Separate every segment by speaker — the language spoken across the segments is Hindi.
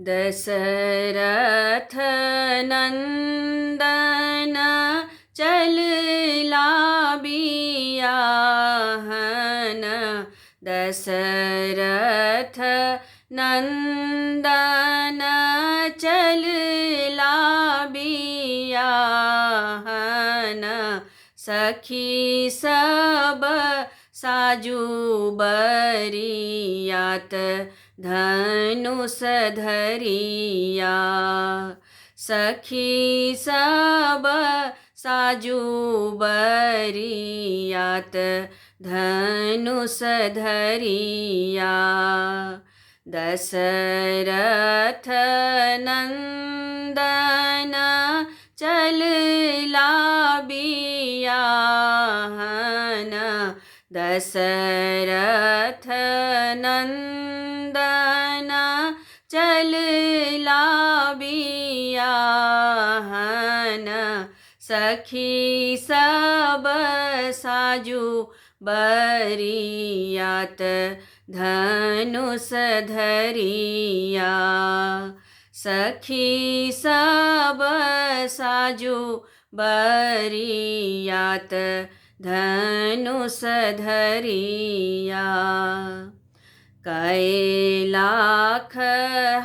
Speaker 1: दशरथ नंदन चलला बियाहन। दशरथ नंदन चलला बियाहन। सखी सब साजू बरियात धनुष धरिया। सखी सब साजू बरियात धनुष धरिया। दशरथ नंदन चलला बियाहन। दशरथ नंदन चलला बियाहन। सखी सब साजू बरियात धनुष धरिया। सखी सब साजू बरियात धनुष धरिया। कै लाख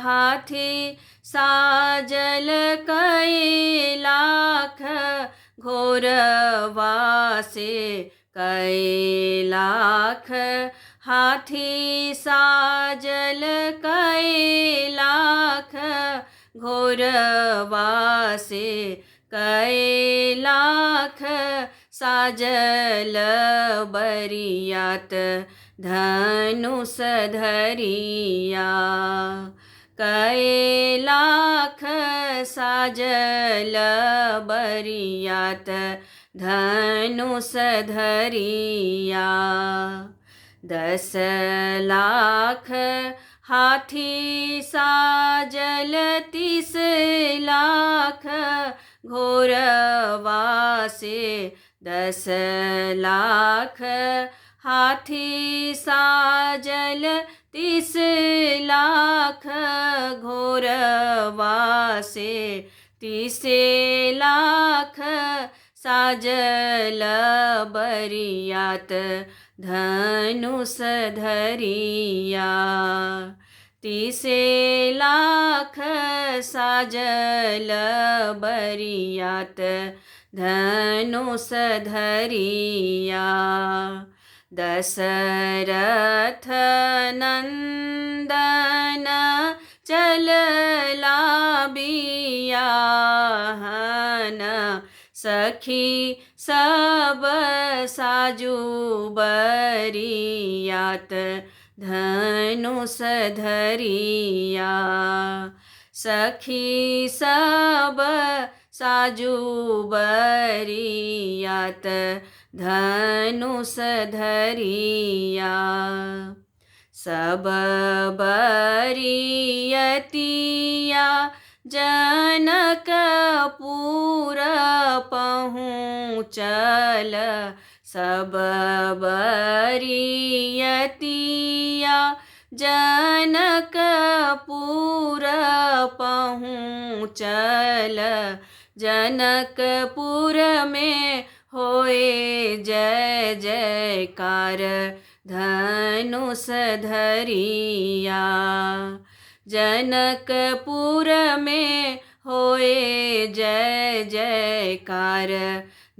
Speaker 1: हाथी साजल कै लाख घोरवा से। कै लाख हाथी साजल कै लाख घोरवा से। कै लाख साजल बरियात धनुष धरिया। कै लाख साजल बरियात धनुष धरिया। 10 लाख हाथी साजल 30 लाख घोरवा से। 10 लाख हाथी साजल 30 लाख घोरवा से। 30 लाख साजल बरियात धनुष धरिया। 30 लाख साजल बरियात धनुष धरिया। दशरथ नंदन चलला बियाहन। सखी सब साजू बरियात धनुष धरिया। सखी सब साजू बरियात धनुष धरिया। सब बरियतिया जनकपुर पहुँचल। सब बरियतिया जनकपुर पहुँचल। जनकपुर में होए जय जयकार धनुष धरिया। जनकपुर में होए जय जयकार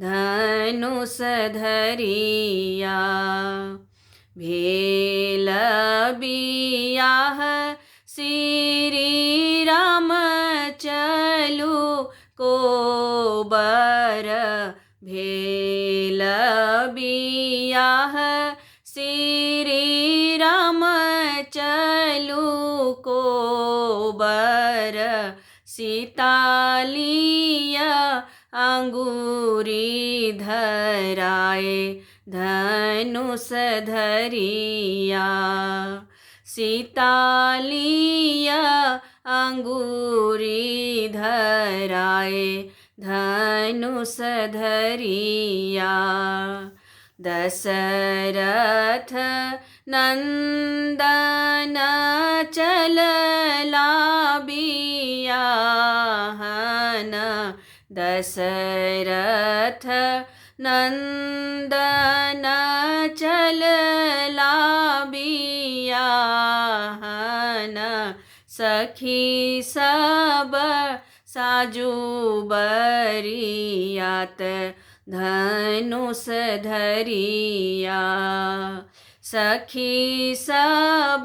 Speaker 1: धनुष धरिया। भेल बियाह श्री राम चलू कोबर। भेल बियाह श्री राम चलू कोबर। सीता लिया अंगूरी धराए धनुष धरिया। सीता लिया अंगूरी धराए धनुष धरिया। दशरथ नंदन चलला दशरथ नंदन चलला बियाहन, सखी सब साजू बरियात धनुष धरिया। सखी सब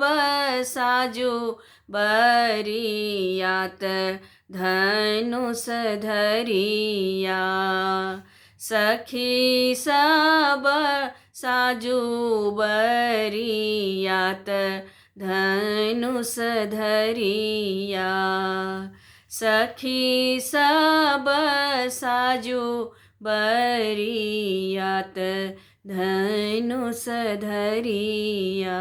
Speaker 1: साजू बरियात धनुष धरिया। सखी सब साजू बरियात धनुष धरिया। सखी सब साजू बरियात धनुष धरिया।